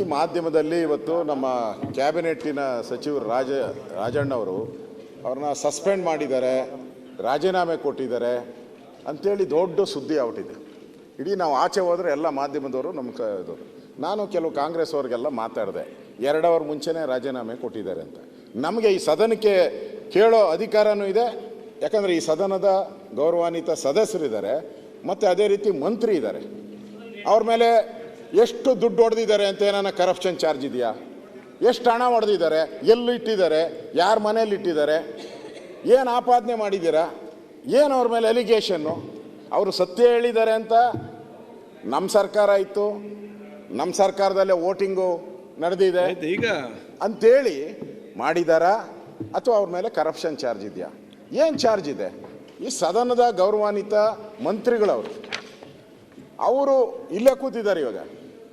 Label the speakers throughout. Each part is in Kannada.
Speaker 1: ಈ ಮಾಧ್ಯಮದಲ್ಲಿ ಇವತ್ತು ನಮ್ಮ ಕ್ಯಾಬಿನೆಟ್ಟಿನ ಸಚಿವರು ರಾಜಣ್ಣವರು ಅವ್ರನ್ನ ಸಸ್ಪೆಂಡ್ ಮಾಡಿದ್ದಾರೆ, ರಾಜೀನಾಮೆ ಕೊಟ್ಟಿದ್ದಾರೆ ಅಂತೇಳಿ ದೊಡ್ಡ ಸುದ್ದಿ ಔಟಿದೆ. ಇಡೀ ನಾವು ಆಚೆ ಹೋದರೆ ಎಲ್ಲ ಮಾಧ್ಯಮದವರು ನಮ್ಮ ನಾನು ಕೆಲವು ಕಾಂಗ್ರೆಸ್ ಅವ್ರಿಗೆಲ್ಲ ಮಾತಾಡಿದೆ, 2 ಅವರ್ ಮುಂಚೆನೇ ರಾಜೀನಾಮೆ ಕೊಟ್ಟಿದ್ದಾರೆ ಅಂತ. ನಮಗೆ ಈ ಸದನಕ್ಕೆ ಕೇಳೋ ಅಧಿಕಾರನೂ ಇದೆ, ಯಾಕಂದರೆ ಈ ಸದನದ ಗೌರವಾನ್ವಿತ ಸದಸ್ಯರಿದ್ದಾರೆ ಮತ್ತು ಅದೇ ರೀತಿ ಮಂತ್ರಿ ಇದ್ದಾರೆ. ಅವ್ರ ಮೇಲೆ ಎಷ್ಟು ದುಡ್ಡು ಹೊಡೆದಿದ್ದಾರೆ ಅಂತ ಏನಾನ ಕರಪ್ಷನ್ ಚಾರ್ಜ್ ಇದೆಯಾ? ಎಷ್ಟು ಹಣ ಹೊಡೆದಿದ್ದಾರೆ, ಎಲ್ಲಿ ಇಟ್ಟಿದ್ದಾರೆ, ಯಾರ ಮನೇಲಿ ಇಟ್ಟಿದ್ದಾರೆ, ಏನು ಆಪಾದನೆ ಮಾಡಿದ್ದೀರಾ, ಏನು ಅವ್ರ ಮೇಲೆ ಅಲಿಗೇಷನ್ನು? ಅವರು ಸತ್ಯ ಹೇಳಿದ್ದಾರೆ ಅಂತ ನಮ್ಮ ಸರ್ಕಾರ ಇತ್ತು, ನಮ್ಮ ಸರ್ಕಾರದಲ್ಲೇ ವೋಟಿಂಗು ನಡೆದಿದೆ ಈಗ ಅಂತೇಳಿ ಮಾಡಿದಾರಾ ಅಥವಾ ಅವ್ರ ಮೇಲೆ ಕರಪ್ಷನ್ ಚಾರ್ಜ್ ಇದೆಯಾ? ಏನು ಚಾರ್ಜ್ ಇದೆ? ಈ ಸದನದ ಗೌರವಾನ್ವಿತ ಮಂತ್ರಿಗಳವರು ಅವರು ಇಲ್ಲೇ ಕೂತಿದ್ದಾರೆ. ಇವಾಗ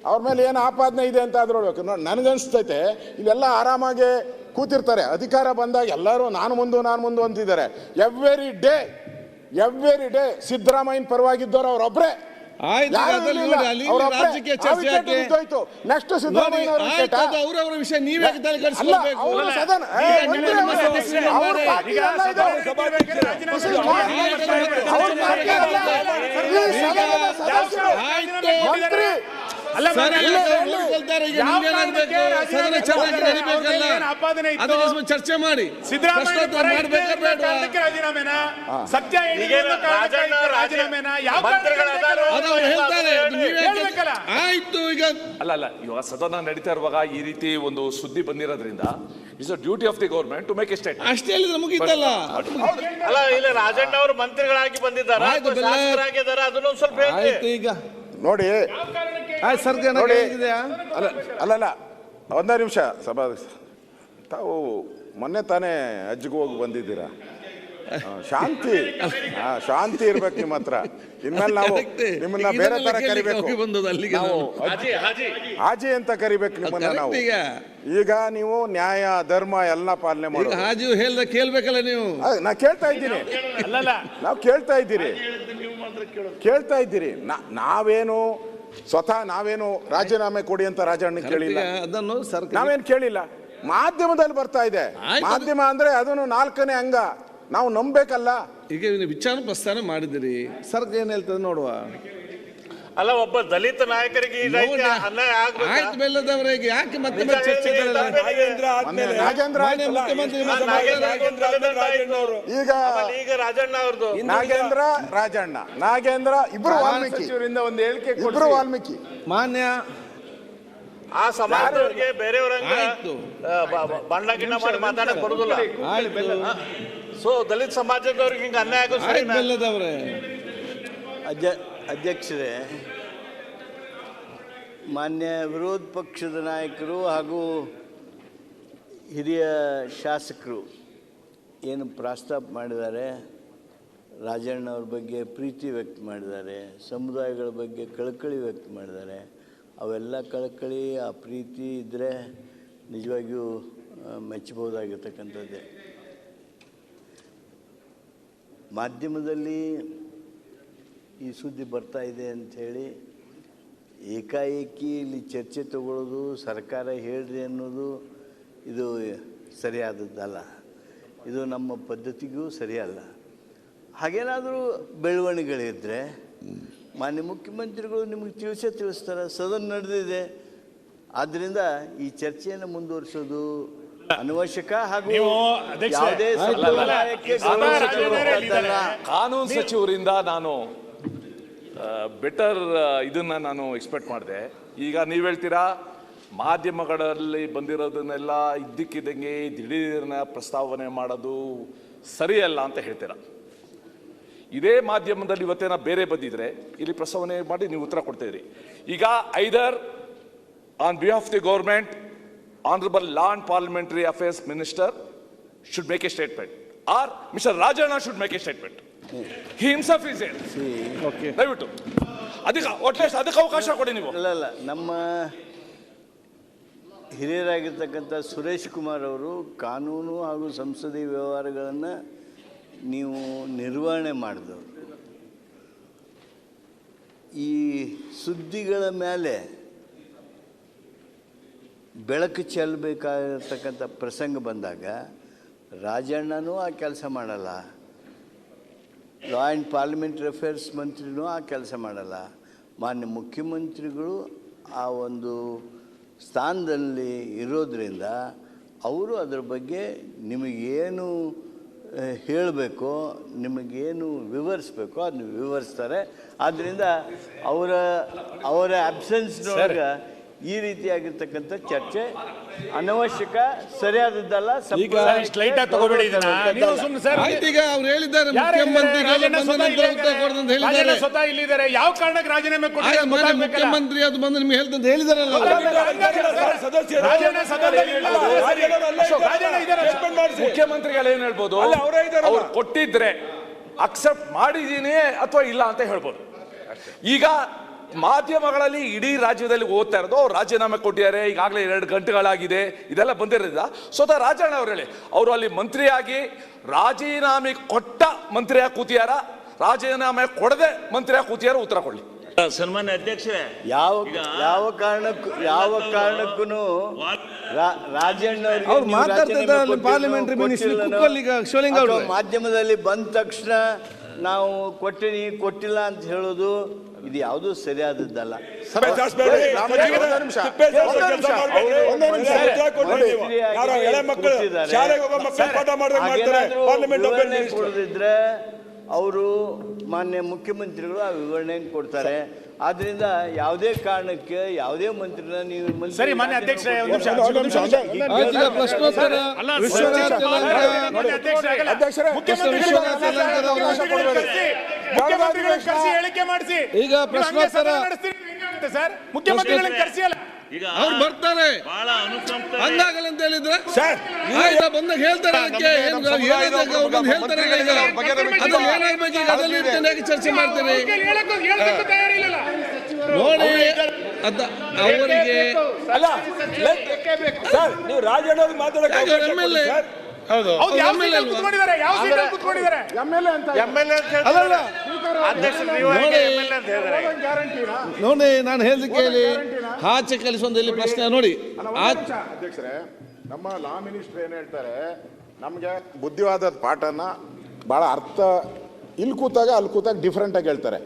Speaker 1: ಅವ್ರ ಮೇಲೆ ಏನು ಆಪಾದನೆ ಇದೆ ಅಂತ ಆದ್ರೂ ಹೇಳ್ಬೇಕು. ನನಗನ್ಸ್ತೈತೆ ಇಲ್ಲೆಲ್ಲ ಆರಾಮಾಗಿ ಕೂತಿರ್ತಾರೆ, ಅಧಿಕಾರ ಬಂದಾಗ ಎಲ್ಲರೂ ನಾನು ಮುಂದೆ ಅಂತಿದ್ದಾರೆ. ಎವ್ರಿ ಡೇ ಸಿದ್ದರಾಮಯ್ಯನ ಪರವಾಗಿದ್ದವರು ಅವರೊಬ್ಬರೇ. ನೆಕ್ಸ್ಟ್ ಸಿದ್ದರಾಮಯ್ಯ
Speaker 2: ವಿಷಯ ನೀವೇ ಚರ್ಚೆ ಮಾಡಿ
Speaker 3: ಸತ್ಯ
Speaker 2: ಆಯ್ತು. ಈಗ
Speaker 4: ಅಲ್ಲ ಇವಾಗ ಸದನ ನಡೀತಾ ಇರುವಾಗ ಈ ರೀತಿ ಒಂದು ಸುದ್ದಿ ಬಂದಿರೋದ್ರಿಂದ it's a duty of the government to make a statement.
Speaker 2: ಅಷ್ಟೇ ಹೇಳಿದ್ರೆ ಮುಗಿತಲ್ಲ.
Speaker 3: ಅಲ್ಲ ಇಲ್ಲ ರಾಜಣ್ಣ ಅವರು ಮಂತ್ರಿಗಳಾಗಿ ಬಂದಿದ್ದಾರೆ, ಅದನ್ನು ಸ್ವಲ್ಪ
Speaker 2: ಆಯ್ತು. ಈಗ
Speaker 1: ನೋಡಿ
Speaker 2: ನೋಡಿ
Speaker 1: ಅಲ್ಲಲ್ಲ ಒಂದೇ ನಿಮಿಷ ಸಭಾ ತಾವು ಮೊನ್ನೆ ತಾನೇ ಅಜ್ಜಿಗೆ ಹೋಗಿ ಬಂದಿದ್ದೀರಾ. ಶಾಂತಿ ಇರ್ಬೇಕು ನಿಮ್ಮ ಹತ್ರ. ಇನ್ಮೇಲೆ ನಾವು ನಿಮ್ಮನ್ನ ಬೇರೆ ತರ ಕರಿಬೇಕು, ಹಾಜಿ ಅಂತ ಕರಿಬೇಕು ನಿಮ್ಮನ್ನ ನಾವು. ಈಗ ನೀವು ನ್ಯಾಯ ಧರ್ಮ ಎಲ್ಲ ಪಾಲನೆ ಮಾಡಿ
Speaker 2: ಹಾಜಿ ಹೇಳ್ದ ಕೇಳ್ಬೇಕಲ್ಲ ನೀವು.
Speaker 1: ನಾ ಕೇಳ್ತಾ ಇದ್ದೀನಿ, ನಾವು ಕೇಳ್ತಾ ಇದ್ದೀರಿ. ನಾವೇನು ಸ್ವತಃ ರಾಜೀನಾಮೆ ಕೊಡಿ ಅಂತ ರಾಜಣ್ಣ ಕೇಳಿಲ್ಲ,
Speaker 2: ಅದನ್ನು
Speaker 1: ನಾವೇನು ಕೇಳಿಲ್ಲ. ಮಾಧ್ಯಮದಲ್ಲಿ ಬರ್ತಾ ಇದೆ. ಮಾಧ್ಯಮ ಅಂದ್ರೆ ಅದನ್ನು 4ನೇ ಅಂಗ, ನಾವು ನಂಬೇಕಲ್ಲ.
Speaker 2: ಈಗ ವಿಚಾರ ಪ್ರಸ್ತಾನ ಮಾಡಿದಿರಿ, ಸರ್ಕಾರ ಏನ್ ಹೇಳ್ತದೆ ನೋಡುವ.
Speaker 3: ಅಲ್ಲ, ಒಬ್ಬ ದಲಿತ ನಾಯಕರಿಗೆ
Speaker 2: ಆಯ್ತು ಬೆಲ್ಲದವರಿಗೆ ಯಾಕೆ ಮತ್ತೆ
Speaker 1: ಈಗ
Speaker 3: ರಾಜಣ್ಣ ಅವ್ರದ್ದು
Speaker 1: ನಾಗೇಂದ್ರ ಇಬ್ರು ವಾಲ್ಮೀಕಿ
Speaker 2: ಮಾನ್ಯ
Speaker 3: ಆ ಸಮಾಜದವರಿಗೆ ಬೇರೆಯವರಂಗ ಬಣ್ಣ ಗಿಣ್ಣ ಮಾಡಿ ಮಾತಾಡಕ್ ಬರುದಿಲ್ಲ. ಸೊ ದಲಿತ ಸಮಾಜದವ್ರಿಗೆ ಹಿಂಗ ಅನ್ಯಾಯ
Speaker 2: ಬೆಲ್ಲದವ್ರೆ.
Speaker 5: ಅಧ್ಯಕ್ಷರೇ, ಮಾನ್ಯ ವಿರೋಧ ಪಕ್ಷದ ನಾಯಕರು ಹಾಗೂ ಹಿರಿಯ ಶಾಸಕರು ಏನು ಪ್ರಸ್ತಾಪ ಮಾಡಿದ್ದಾರೆ, ರಾಜಣ್ಣವ್ರ ಬಗ್ಗೆ ಪ್ರೀತಿ ವ್ಯಕ್ತ ಮಾಡಿದ್ದಾರೆ, ಸಮುದಾಯಗಳ ಬಗ್ಗೆ ಕಳಕಳಿ ವ್ಯಕ್ತ ಮಾಡಿದ್ದಾರೆ. ಅವೆಲ್ಲ ಕಳಕಳಿ, ಆ ಪ್ರೀತಿ ಇದ್ದರೆ ನಿಜವಾಗಿಯೂ ಮೆಚ್ಚಬಹುದಾಗಿರ್ತಕ್ಕಂಥದ್ದೇ. ಮಾಧ್ಯಮದಲ್ಲಿ ಈ ಸುದ್ದಿ ಬರ್ತಾ ಇದೆ ಅಂಥೇಳಿ ಏಕಾಏಕಿ ಇಲ್ಲಿ ಚರ್ಚೆ ತಗೊಳ್ಳೋದು, ಸರ್ಕಾರ ಹೇಳ್ರಿ ಅನ್ನೋದು ಇದು ಸರಿಯಾದದ್ದಲ್ಲ. ಇದು ನಮ್ಮ ಪದ್ಧತಿಗೂ ಸರಿಯಲ್ಲ. ಹಾಗೇನಾದರೂ ಬೆಳವಣಿಗೆಗಳಿದ್ದರೆ ಮಾನ್ಯ ಮುಖ್ಯಮಂತ್ರಿಗಳು ನಿಮಗೆ ತಿಳಿಸ್ತಾರೆ. ಸದನ ನಡೆದಿದೆ, ಆದ್ದರಿಂದ ಈ ಚರ್ಚೆಯನ್ನು ಮುಂದುವರಿಸೋದು ಅನವಶ್ಯಕ. ಹಾಗೂ ಯಾವುದೇ
Speaker 4: ಕಾನೂನು ಸಚಿವರಿಂದ ನಾನು ಬೆಟರ್ ಇದನ್ನ ನಾನು ಎಕ್ಸ್ಪೆಕ್ಟ್ ಮಾಡಿದೆ. ಈಗ ನೀವು ಹೇಳ್ತೀರಾ ಮಾಧ್ಯಮಗಳಲ್ಲಿ ಬಂದಿರೋದನ್ನೆಲ್ಲ ಇದ್ದಕ್ಕಿದ್ದಂಗೆ ದಿಢೀರ್ನ ಪ್ರಸ್ತಾವನೆ ಮಾಡೋದು ಸರಿಯಲ್ಲ ಅಂತ ಹೇಳ್ತೀರಾ. ಇದೇ ಮಾಧ್ಯಮದಲ್ಲಿ ಇವತ್ತೇನ ಬೇರೆ ಬಂದಿದ್ರೆ ಇಲ್ಲಿ ಪ್ರಸ್ತಾವನೆ ಮಾಡಿ ನೀವು ಉತ್ತರ ಕೊಡ್ತಿದ್ರಿ. ಈಗ either on behalf the government Honorable Law and Parliamentary Affairs Minister should make a statement, or Mr. Rajana should make a statement. He himself is here.
Speaker 2: Okay.
Speaker 4: ದಯವಿಟ್ಟು ಅದಕ್ಕೆ ಅವಕಾಶ ಕೊಡಿ ನೀವು.
Speaker 5: ಅಲ್ಲ, ನಮ್ಮ ಹಿರಿಯರಾಗಿರ್ತಕ್ಕಂಥ ಸುರೇಶ್ ಕುಮಾರ್ ಅವರು ಕಾನೂನು ಹಾಗೂ ಸಂಸದೀಯ ವ್ಯವಹಾರಗಳನ್ನು ನೀವು ನಿರ್ವಹಣೆ ಮಾಡಿದವರು. ಈ ಸುದ್ದಿಗಳ ಮೇಲೆ ಬೆಳಕು ಚೆಲ್ಲಬೇಕಾಗಿರ್ತಕ್ಕಂಥ ಪ್ರಸಂಗ ಬಂದಾಗ ರಾಜಣ್ಣನೂ ಆ ಕೆಲಸ ಮಾಡಲ್ಲ, ಲಾ ಆ್ಯಂಡ್ ಪಾರ್ಲಿಮೆಂಟರಿ ಅಫೇರ್ಸ್ ಮಂತ್ರಿನೂ ಆ ಕೆಲಸ ಮಾಡಲ್ಲ, ಮಾನ್ಯ ಮುಖ್ಯಮಂತ್ರಿಗಳು ಆ ಒಂದು ಸ್ಥಾನದಲ್ಲಿ ಇರೋದರಿಂದ ಅವರು ಅದರ ಬಗ್ಗೆ ನಿಮಗೇನು ಹೇಳಬೇಕೋ, ನಿಮಗೇನು ವಿವರಿಸ್ಬೇಕೋ ಅದನ್ನು ವಿವರಿಸ್ತಾರೆ. ಆದ್ದರಿಂದ ಅವರ ಅಬ್ಸೆನ್ಸ್ನೊಳಗೆ ಈ ರೀತಿಯಾಗಿರ್ತಕ್ಕಂಥ ಚರ್ಚೆ ಅನವಶ್ಯಕ, ಸರಿಯಾದದ್ದಲ್ಲ.
Speaker 2: ಆಯ್ತು, ಈಗ ಅವ್ರು ಹೇಳಿದ್ದಾರೆ
Speaker 3: ಸ್ವತಃ ಇಲ್ಲಿದ್ದಾರೆ. ಯಾವ ಕಾರಣಕ್ಕೆ ರಾಜೀನಾಮೆ
Speaker 2: ಮುಖ್ಯಮಂತ್ರಿ ಅದು ಬಂದು ನಿಮ್ಗೆ ಹೇಳ್ತಂತ ಹೇಳಿದಾರಲ್ಲ.
Speaker 4: ಮುಖ್ಯಮಂತ್ರಿಗಳು ಏನ್ ಹೇಳ್ಬೋದು, ಅವ್ರು ಕೊಟ್ಟಿದ್ರೆ ಅಕ್ಸೆಪ್ಟ್ ಮಾಡಿದೀನಿ ಅಥವಾ ಇಲ್ಲ ಅಂತ ಹೇಳ್ಬೋದು. ಈಗ ಮಾಧ್ಯಮಗಳಲ್ಲಿ ಇಡೀ ರಾಜ್ಯದಲ್ಲಿ ಓದ್ತಾ ಇರೋದು ಅವ್ರು ರಾಜೀನಾಮೆ ಕೊಟ್ಟಿದ್ದಾರೆ, ಈಗಾಗಲೇ 2 ಗಂಟೆಗಳಾಗಿದೆ, ಇದೆಲ್ಲ ಬಂದಿರೋದ್ರಿಂದ ಸ್ವತಃ ರಾಜಣ್ಣ ಅವರು ಹೇಳಿ ಅವರು ಅಲ್ಲಿ ಮಂತ್ರಿಯಾಗಿ ರಾಜೀನಾಮೆ ಕೊಟ್ಟ ಮಂತ್ರಿಯಾಗಿ ಕೂತಿಯಾರ, ರಾಜೀನಾಮೆ ಕೊಡದೆ ಮಂತ್ರಿಯಾಗಿ ಕೂತಿಯಾರ, ಉತ್ತರ ಕೊಡ್ಲಿ.
Speaker 6: ಸನ್ಮಾನ್ಯ ಅಧ್ಯಕ್ಷರೇ,
Speaker 5: ಯಾವ ಕಾರಣಕ್ಕೂ ರಾಜಣ್ಣ
Speaker 2: ಅವ್ರು ಮಾತಾಡ್ತಿದ್ದಾರೆ ಪಾರ್ಲಿಮೆಂಟರಿ ಮಿನಿಸ್ಟ್ರಿ ಕುಕ್ಕಲ್ಲಿಗ ಶಿವಲಿಂಗ ಅವರು
Speaker 5: ಮಾಧ್ಯಮದಲ್ಲಿ ಬಂದ ತಕ್ಷಣ ನಾವು ಕೊಟ್ಟಿಲ್ಲ ಅಂತ ಹೇಳೋದು ಇದು ಯಾವುದೂ ಸರಿಯಾದದ್ದಲ್ಲ. ಕೊಡದಿದ್ರೆ ಅವರು ಮಾನ್ಯ ಮುಖ್ಯಮಂತ್ರಿಗಳು ಆ ವಿವರಣೆಯನ್ನು ಕೊಡ್ತಾರೆ. ಆದ್ರಿಂದ ಯಾವುದೇ ಕಾರಣಕ್ಕೆ ಯಾವುದೇ ಮಂತ್ರಿನ ನೀವು
Speaker 3: ಸರಿ ಮಾನ್ಯ ಅಧ್ಯಕ್ಷರೇ, ಹೇಳಿಕೆ ಮಾಡಿಸಿ
Speaker 2: ಈಗ ಪ್ರಶ್ನೋತ್ತರ
Speaker 3: ಸರ್, ಮುಖ್ಯಮಂತ್ರಿಗಳಿಗೆ ಕರೆಸಿ ಅಲ್ಲ,
Speaker 6: ಈಗ
Speaker 2: ಅವ್ರು ಬರ್ತಾರೆ
Speaker 6: ಬಹಳ ಅನುಕಂಪ
Speaker 2: ಹಂಗಾಗಲ್ಲ ಅಂತ ಹೇಳಿದ್ರೆ ಬಂದಾಗ ಹೇಳ್ತಾರೆ. ಅದಕ್ಕೆ ಹೇಳ್ತಾರೆ ಅದು ಏನಾಗ್ಬೇಕು, ಈಗ ಅದಲ್ಲಿ ಇರ್ತೇನೆ ಚರ್ಚೆ ಮಾಡ್ತೇನೆ ನೋಡಿ. ಅವರಿಗೆ
Speaker 7: ನೀವು ರಾಜಣ್ಣ ಅವ್ರಿಗೆ ಮಾತಾಡೋಕೆ
Speaker 2: ನೋಡಿ, ನಾನು ಹೇಳಿದ ಕೇಳಿ ಆಚೆ ಕಲಿಸುವಂತ ಇಲ್ಲಿ ಪ್ರಶ್ನೆ ನೋಡಿ.
Speaker 1: ಅಧ್ಯಕ್ಷರೇ, ನಮ್ಮ ಲಾ ಮಿನಿಸ್ಟರ್ ಏನ್ ಹೇಳ್ತಾರೆ, ನಮ್ಗೆ ಬುದ್ಧಿವಾದದ ಪಾಠನ ಬಹಳ ಅರ್ಥ ಇಲ್ಲಿ ಕೂತಾಗ ಅಲ್ಲಿ ಕೂತಾಗ ಡಿಫ್ರೆಂಟ್ ಆಗಿ ಹೇಳ್ತಾರೆ.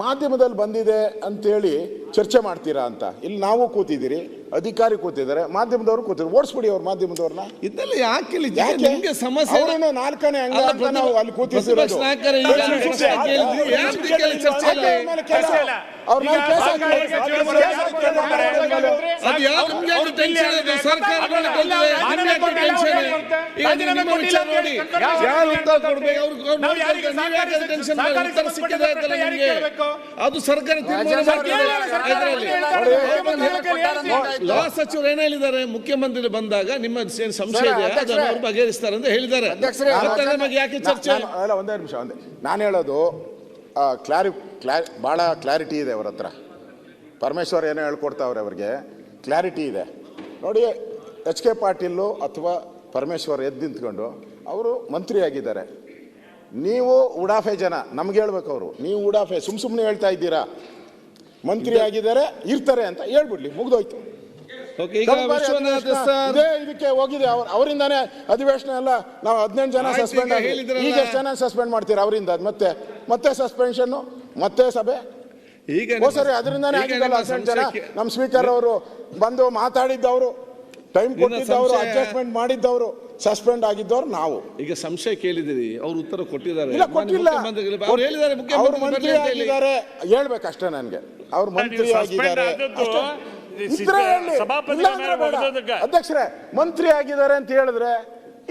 Speaker 1: ಮಾಧ್ಯಮದಲ್ಲಿ ಬಂದಿದೆ ಅಂತೇಳಿ ಚರ್ಚೆ ಮಾಡ್ತೀರಾ ಅಂತ. ಇಲ್ಲಿ ನಾವು ಕೂತಿದ್ದೀರಿ, ಅಧಿಕಾರಿ ಕೂತಿದ್ದಾರೆ, ಮಾಧ್ಯಮದವರು ಕೂತಿದ್ದಾರೆ, ಓಡಿಸ್ಬಿಡಿ ಅವ್ರು ಮಾಧ್ಯಮದವ್ರನ್ನ.
Speaker 2: ಇದೆಲ್ಲ ಯಾಕೆ ನಿಮ್ಗೆ ಸಮಸ್ಯೆ?
Speaker 1: ಅವರೇನು 4ನೇ ಅಂಗ ಅಂತ ನಾವು ಅಲ್ಲಿ ಕೂತಿದ್ದೀರೋದು.
Speaker 2: ಅದು ಸರ್ಕಾರ ಲಾ ಸಚಿವರು ಏನ್ ಹೇಳಿದ್ದಾರೆ, ಮುಖ್ಯಮಂತ್ರಿ ಬಂದಾಗ ನಿಮ್ಮ ಸಂಶಯ ಇದೆ ಅದನ್ನು ಅವರು ಬಗೆಹರಿಸ್ತಾರೆ ಅಂತ ಹೇಳಿದ್ದಾರೆ. ಯಾಕೆ ಚರ್ಚೆ?
Speaker 1: ಒಂದೇ ನಿಮಿಷ, ನಾನು ಹೇಳೋದು ಬಹಳ ಕ್ಲಾರಿಟಿ ಇದೆ ಅವ್ರ ಹತ್ರ. ಪರಮೇಶ್ವರ್ ಏನೋ ಹೇಳ್ಕೊಡ್ತಾವ್ರೆ, ಅವ್ರಿಗೆ ಕ್ಲಾರಿಟಿ ಇದೆ ನೋಡಿ. HK ಪಾಟೀಲ್ ಅಥವಾ ಪರಮೇಶ್ವರ್ ಎದ್ದು ನಿಂತ್ಕೊಂಡು ಅವರು ಮಂತ್ರಿ ಆಗಿದ್ದಾರೆ. ನೀವು ಉಡಾಫೆ ಜನ ನಮ್ಗೆ ಹೇಳ್ಬೇಕು, ಅವರು ನೀವು ಉಡಾಫೆ ಸುಮ್ಮನೆ ಹೇಳ್ತಾ ಇದ್ದೀರಾ. ಮಂತ್ರಿ ಆಗಿದ್ದಾರೆ, ಇರ್ತಾರೆ ಅಂತ ಹೇಳ್ಬಿಡ್ಲಿ, ಮುಗ್ದೋಯ್ತು. ಇದಕ್ಕೆ ಹೋಗಿದೆ ಅವರಿಂದಾನೇ ಅಧಿವೇಶನ ಎಲ್ಲ. ನಾವು 18 ಜನ ಸಸ್ಪೆಂಡ್ ಆಗಿ, ಈಗ ಎಷ್ಟು ಜನ ಸಸ್ಪೆಂಡ್ ಮಾಡ್ತೀರಾ ಅವರಿಂದ? ಮತ್ತೆ ಸಸ್ಪೆನ್ಷನ್, ಮತ್ತೆ ಸಭೆ.
Speaker 2: ಈಗ
Speaker 1: ಸರಿ, ಅದರಿಂದಾನೇ ಆಗಿದ್ದಲ್ಲ 18 ಜನ. ನಮ್ಮ ಸ್ಪೀಕರ್ ಅವರು ಬಂದು ಮಾತಾಡಿದ್ದವರು, ಟೈಮ್ ಕೊಟ್ಟಿದ್ದವರು, ಅಡ್ಜಸ್ಟ್ಮೆಂಟ್ ಮಾಡಿದ್ದವರು, ಸಸ್ಪೆಂಡ್ ಆಗಿದ್ದವ್ರು ನಾವು.
Speaker 2: ಈಗ ಸಂಶಯ ಕೇಳಿದಿರಿ, ಅವ್ರು ಉತ್ತರ ಕೊಟ್ಟಿದ್ದಾರೆ.
Speaker 1: ಕೊಟ್ಟಿಲ್ಲ, ಅವ್ರು ಹೇಳಿದ್ದಾರೆ ಅವ್ರು ಮಂತ್ರಿ ಆಗಿದ್ದಾರೆ ಹೇಳ್ಬೇಕಷ್ಟೇ ನನಗೆ. ಅವ್ರು ಮಂತ್ರಿ ಆಗಿದ್ದಾರೆ ಅಧ್ಯಕ್ಷರೇ, ಮಂತ್ರಿ ಆಗಿದ್ದಾರೆ ಅಂತ ಹೇಳಿದ್ರೆ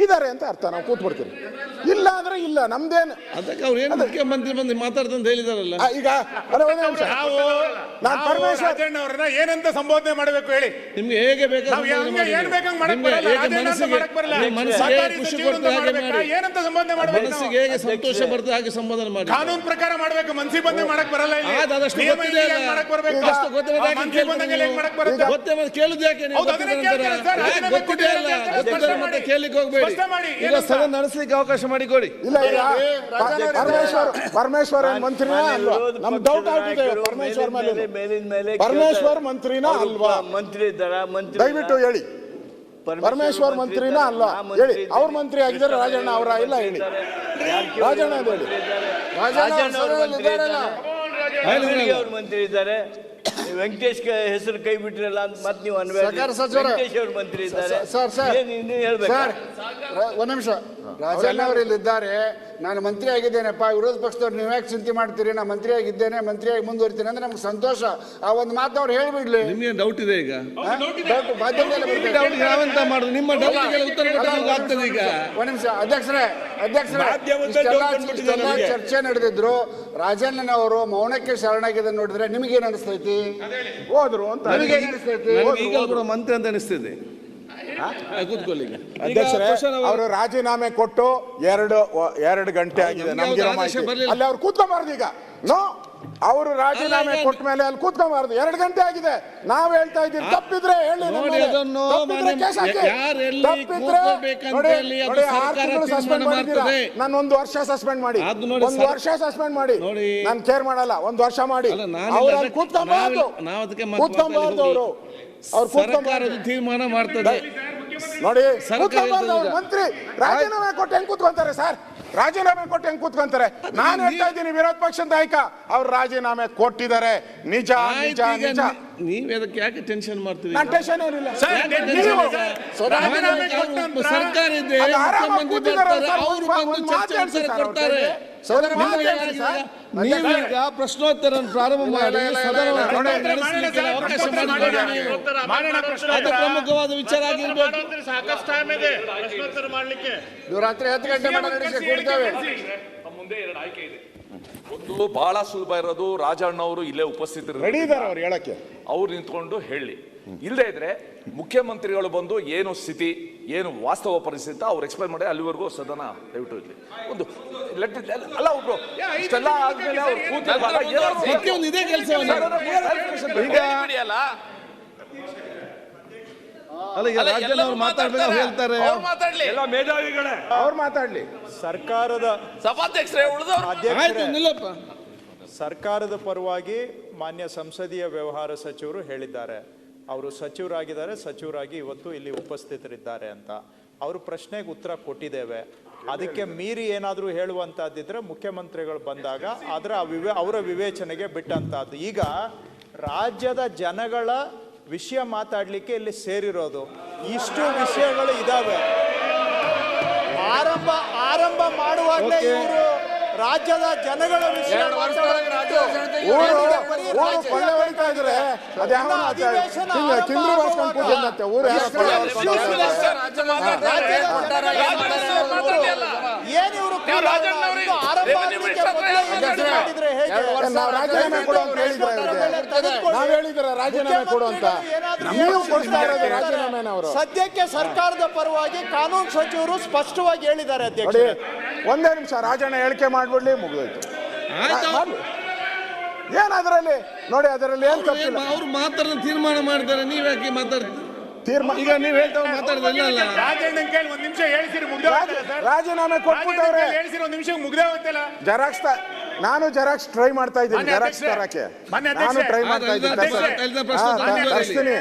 Speaker 1: ಇದಾರೆ ಅಂತ ಅರ್ಥ. ನಾವು ಕೂತ್ಬಿಡ್ತೀವಿ. ಇಲ್ಲ ಅಂದ್ರೆ ಇಲ್ಲ, ನಮ್ದೇನು.
Speaker 2: ಅದಕ್ಕೆ ಅವ್ರು ಏನು ಮುಖ್ಯಮಂತ್ರಿ ಬಂದು ಮಾತಾಡ್ತಂತ ಹೇಳಿದಾರಲ್ಲ.
Speaker 1: ಈಗ ನಾನು ಪರಮೇಶ್ವರ್
Speaker 3: ಅವ್ರನ್ನ ಏನಂತ ಸಂಬೋಧನೆ ಮಾಡಬೇಕು ಹೇಳಿ,
Speaker 2: ನಿಮ್ಗೆ ಹೇಗೆ ಬೇಕಾದ್ರೆ
Speaker 3: ಏನಂತ ಸಂಬೋಧನೆ ಮಾಡಬೇಕು,
Speaker 2: ಮನಸ್ಸಿಗೆ ಹೇಗೆ ಸಂತೋಷ ಬರ್ತದೆ ಹಾಗೆ ಸಂಬೋಧನೆ ಮಾಡಿ.
Speaker 3: ಕಾನೂನು ಪ್ರಕಾರ ಮಾಡಬೇಕು, ಮನಸ್ಸಿಗೆ ಬಂದೇ ಮಾಡಕ್ ಬರಲ್ಲ.
Speaker 2: ಕೇಳುದು ಯಾಕೆ? ಗೊತ್ತಿದೆ ಅಲ್ಲ, ಮತ್ತೆ ಕೇಳಿಕ್ ಹೋಗ್ಬೇಡಿ. ಮಾಡಬೇಡಿ. ಈಗ ಸದನ ನಡೆಸಲಿಕ್ಕೆ ಅವಕಾಶ ಮಾಡಿಕೊಡಿ.
Speaker 1: ಇಲ್ಲ ಪರಮೇಶ್ವರ್ ಮಂತ್ರಿನ ಅಲ್ವಾ? ನಮ್ ಡೌಟ್ ಆಗ್ತಿದೆ ಪರಮೇಶ್ವರ್ ಮೇಲೆ.
Speaker 5: ಮೇಲಿನ ಮೇಲೆ
Speaker 1: ಪರಮೇಶ್ವರ್ ಮಂತ್ರಿನ ಅಲ್ವಾ?
Speaker 5: ಮಂತ್ರಿ ಇದ್ದಾರ, ಮಂತ್ರಿ
Speaker 1: ದಯವಿಟ್ಟು ಹೇಳಿ, ಪರಮೇಶ್ವರ್ ಮಂತ್ರಿನ ಅಲ್ವಾ ಹೇಳಿ. ಅವ್ರ ಮಂತ್ರಿ ಆಗಿದ್ದಾರೆ, ರಾಜಣ್ಣ ಅವರ ಇಲ್ಲ ಹೇಳಿ. ರಾಜಣ್ಣ ಅಂತ ಹೇಳಿ.
Speaker 5: ರಾಜಣ್ಣ ಅವ್ರ ಮಂತ್ರಿ ಇದ್ದಾರೆ, ಅವ್ರ ಮಂತ್ರಿ ಇದ್ದಾರೆ. ವೆಂಕಟೇಶ್ ಹೆಸರು ಕೈ ಬಿಟ್ರಲ್ಲ ಅಂತ ಮತ್ತೆ ನೀವು ವೆಂಕಟೇಶ್ ಅವ್ರ ಮಂತ್ರಿ ಇದ್ದಾರೆ. ಹೇಳ್ಬೇಕು
Speaker 8: ಒಂದ್ ನಿಮಿಷ. ರಾಜಣ್ಣ ಅವರು ಇಲ್ಲಿದ್ದಾರೆ. ನಾನು ಮಂತ್ರಿ ಆಗಿದ್ದೇನೆಪ್ಪ, ವಿರೋಧ ಪಕ್ಷದವ್ರು ನೀವು ಯಾಕೆ ಚಿಂತೆ ಮಾಡ್ತೀರಿ? ನಾನು ಮಂತ್ರಿ ಆಗಿದ್ದೇನೆ, ಮಂತ್ರಿಯಾಗಿ ಮುಂದುವರಿತೀನಿ ಅಂದ್ರೆ ನಮ್ಗೆ ಸಂತೋಷ. ಆ ಒಂದು ಮಾತು ಅವ್ರು ಹೇಳ್ಬಿಡ್ಲಿ.
Speaker 2: ನಿಮ್ಗೆ ಡೌಟ್ ಇದೆ ಈಗ?
Speaker 8: ಡೌಟ್
Speaker 2: ನಾವೆಂತ ಮಾಡುದು? ನಿಮ್ಮ ಡೌಟ್ಗೆಲ್ಲ ಉತ್ತರ ಕೊಡೋದು ಆಗ್ತದೆ ಈಗ.
Speaker 8: ಒಂದ್ ನಿಮಿಷ ಅಧ್ಯಕ್ಷರೇ, ಇಷ್ಟೆಲ್ಲ ಚರ್ಚೆ ನಡೆದಿದ್ರು. ರಾಜಣ್ಣನವರು ಮೌನಕ್ಕೆ ಶರಣಾಗಿದೆ ನೋಡಿದ್ರೆ ನಿಮಗೇನು ಅನಿಸ್ತೈತಿ?
Speaker 1: ಹೋದ್ರು ಅಂತ
Speaker 8: ನಿಮಗೇನು ಅನಿಸ್ತೈತಿ?
Speaker 2: ಈಗ ಕೂಡ ಮಂತ್ರಿ ಅಂತ ಅನಿಸ್ತಿದೆ. ಕೂತ್ಕೊಳ್ಳಿ.
Speaker 1: ಅಧ್ಯಕ್ಷರೇ, ಅವರು ರಾಜೀನಾಮೆ ಕೊಟ್ಟು ಎರಡು ಗಂಟೆ ಆಗಿದೆ ನಮ್ಗೆ ಅಲ್ಲಿ ಅವ್ರು ಕೂತ್ಕೊಂಬಾರ್ದು ಈಗ. ನೋ, ಅವರು ರಾಜೀನಾಮೆ ಕೊಟ್ಟ ಮೇಲೆ ಅಲ್ಲಿ ಕೂತ್ಕೊಂಬಾರ್ದು. 2 ಗಂಟೆ ಆಗಿದೆ. ನಾವ್ ಹೇಳ್ತಾ ಇದ್ದೀವಿ, ತಪ್ಪಿದ್ರೆ ಹೇಳಿ. ನಾನು 1 ವರ್ಷ ಸಸ್ಪೆಂಡ್ ಮಾಡಿ, 1 ವರ್ಷ ಸಸ್ಪೆಂಡ್ ಮಾಡಿ, ನಾನು ಕೇರ್ ಮಾಡಲ್ಲ. 1 ವರ್ಷ ಮಾಡಿ. ಅವ್ರು ಕೂತ್ಕೊಂಬಾರ್ದು, ಕೂತ್ಕೊಂಬಾರ್ದು. ಅವ್ರು
Speaker 2: ಸರ್ಕಾರದ ತೀರ್ಮಾನ ಮಾಡ್ತದೆ
Speaker 1: ನೋಡಿ. ಮಂತ್ರಿ ರಾಜೀನಾಮೆ ಕೊಟ್ಟು ಹೆಂಗ್ ಕೂತ್ಕೊಂತಾರೆ ಸರ್? ರಾಜೀನಾಮೆ ಕೊಟ್ಟು ಹೆಂಗ್ ಕೂತ್ಕೊಂತಾರೆ? ನಾನು ಹೇಳ್ತಾ ಇದ್ದೀನಿ, ವಿರೋಧ ಪಕ್ಷದ ನಾಯಕ ಅವ್ರು ರಾಜೀನಾಮೆ ಕೊಟ್ಟಿದ್ದಾರೆ. ನಿಜ ನಿಜ ನಿಜ.
Speaker 2: ನೀವ್ ಅದಕ್ಕೆ ಯಾಕೆ ಟೆನ್ಷನ್ ಮಾಡ್ತೀವಿ?
Speaker 1: ನಾನು ಟೆನ್ಷನ್ ಏನಿಲ್ಲ.
Speaker 2: ಸರ್ಕಾರ ಇದೆ, ಮುಖ್ಯಮಂತ್ರಿ ಬರ್ತಾರೆ, ಅವರು ಬಂದು ಚರ್ಚೆ ಕೊಡ್ತಾರೆ. ನೀವೀಗ ಪ್ರಶ್ನೋತ್ತರ ಪ್ರಾರಂಭ ಮಾಡಿ ಸದನವನ್ನು ನಡೆಸಲಿಕ್ಕೆ ಅವಕಾಶ ಮಾಡಿಕೊಡಿ. ಅದು ಪ್ರಮುಖವಾದ ವಿಚಾರ ಆಗಿರ್ಬೇಕು.
Speaker 3: ಸಾಕಷ್ಟು ಟೈಮ್ ಇದೆ ಪ್ರಶ್ನೋತ್ತರ ಮಾಡ್ಲಿಕ್ಕೆ.
Speaker 8: ರಾತ್ರಿ 10 ಗಂಟೆ ಕೊಡ್ತೇವೆ.
Speaker 4: ಮುಂದೆ 2 ಆಯ್ಕೆ ಇದೆ. ಒಂದು ಬಹಳ ಸುಲಭ ಇರೋದು, ರಾಜಣ್ಣ ಅವರು ಇಲ್ಲೇ ಉಪಸ್ಥಿತರು
Speaker 1: ರೆಡಿ ಇದ್ದಾರೆ ಅವ್ರು ಹೇಳಕ್ಕೆ.
Speaker 4: ಅವ್ರು ನಿಂತ್ಕೊಂಡು ಹೇಳಿ. ಇಲ್ಲದೆ ಇದ್ರೆ ಮುಖ್ಯಮಂತ್ರಿಗಳು ಬಂದು ಏನು ಸ್ಥಿತಿ, ಏನು ವಾಸ್ತವ ಪರಿಸ್ಥಿತಿ ಅಂತ ಅವ್ರು ಎಕ್ಸ್ಪ್ಲೈನ್ ಮಾಡಿ. ಅಲ್ಲಿವರೆಗೂ ಸದನ ದಯವಿಟ್ಟು ಇರಲಿ. ಒಂದು ಅಲ್ಲ, ಒಬ್ರು ಇಷ್ಟೆಲ್ಲ ಆದ್ಮೇಲೆ ಅವ್ರು
Speaker 2: ಒಂದು ಇದೇ ಕೆಲಸ ಈಗ ರಾಜ್ಯದಲ್ಲಿ ಅವ್ರು ಮಾತಾಡ್ಬೇಕು ಹೇಳ್ತಾರೆ.
Speaker 7: ಎಲ್ಲ ಮೇಧಾವಿಗಳೇ
Speaker 1: ಅವ್ರು ಮಾತಾಡ್ಲಿ.
Speaker 9: ಸರ್ಕಾರದ
Speaker 4: ಸಭಾಧ್ಯಕ್ಷರೇ
Speaker 2: ಆಯ್ತು, ನಿಲ್ಲಪ್ಪ.
Speaker 9: ಸರ್ಕಾರದ ಪರವಾಗಿ ಮಾನ್ಯ ಸಂಸದೀಯ ವ್ಯವಹಾರ ಸಚಿವರು ಹೇಳಿದ್ದಾರೆ. ಅವರು ಸಚಿವರಾಗಿ ಇವತ್ತು ಇಲ್ಲಿ ಉಪಸ್ಥಿತರಿದ್ದಾರೆ ಅಂತ. ಅವರು ಪ್ರಶ್ನೆಗೆ ಉತ್ತರ ಕೊಟ್ಟಿದ್ದೇವೆ. ಅದಕ್ಕೆ ಮೀರಿ ಏನಾದರೂ ಹೇಳುವಂತಹದ್ದಿದ್ರೆ ಮುಖ್ಯಮಂತ್ರಿಗಳು ಬಂದಾಗ ಅವರ ವಿವೇಚನೆಗೆ ಬಿಟ್ಟಂತಹದ್ದು. ಈಗ ರಾಜ್ಯದ ಜನಗಳ ವಿಷಯ ಮಾತಾಡಲಿಕ್ಕೆ ಇಲ್ಲಿ ಸೇರಿರೋದು. ಇಷ್ಟು ವಿಷಯಗಳು ಇದಾವೆ. ಆರಂಭ ಮಾಡುವಾಗಲೇ ಇವರು ರಾಜ್ಯದ ಜನಗಳ ವಿಷಯ ಸದ್ಯಕ್ಕೆ ಸರ್ಕಾರದ ಪರವಾಗಿ ಕಾನೂನು ಸಚಿವರು ಸ್ಪಷ್ಟವಾಗಿ ಹೇಳಿದ್ದಾರೆ. ಅಧ್ಯಕ್ಷ,
Speaker 1: ಒಂದೇ ನಿಮಿಷ ರಾಜಣ್ಣ ಹೇಳಿಕೆ ಮಾಡ್ಬಿಡ್ಲಿ, ಮುಗಿದೋಯ್ತು. ಏನ್ ಅದರಲ್ಲಿ ನೋಡಿ, ಅದರಲ್ಲಿ ಏನ್ ತಪ್ಪಿಲ್ಲ.
Speaker 2: ಅವ್ರು ಮಾತಾಡ ತೀರ್ಮಾನ ಮಾಡಿದ್ದಾರೆ, ನೀವ್ ಯಾಕೆ ಮಾತಾಡ್ತೀರಿ?
Speaker 1: ಈಗ ನೀವ್ ಹೇಳ್ತಾವ ಮಾತಾಡಿಲ್ಲ. ರಾಜೀನಾಮೆ ಕೊಟ್ಬಿಟ್ಟವ್ರೆ. ಜೆರಾಕ್ಸ್ ನಾನು ಜೆರಾಕ್ಸ್ ಟ್ರೈ ಮಾಡ್ತಾ ಇದ್ದೀನಿ. ಜೆರಾಕ್ಸ್ ತರಕ್ಕೆ ನಾನು ಟ್ರೈ ಮಾಡ್ತಾ ಇದ್ದೀನಿ.